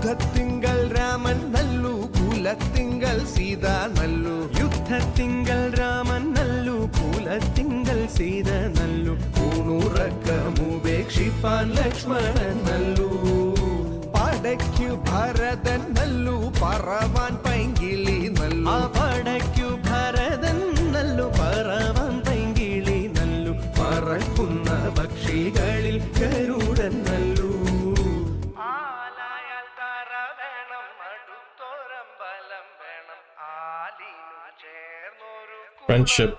യുദ്ധത്തിങ്കൽ രാമൻ നല്ലു കുലത്തിങ്കൽ സീത നല്ലു യുദ്ധത്തിങ്കൽ രാമൻ നല്ലു കുലത്തിങ്കൽ സീത നല്ലു ൂണുറക്കമുപേക്ഷിപ്പാൻ ലക്ഷ്മണൻ നല്ലു പടയ്ക്കു ഭരതൻ നല്ലു പറവാൻ പൈങ്കിളി നല്ലു പടയ്ക്കു ഭരതൻ നല്ലു പറവാൻ പൈങ്കിളി നല്ലു പറക്കുന്ന പക്ഷികളിൽ ഗരുഡൻ നല്ലു Friendship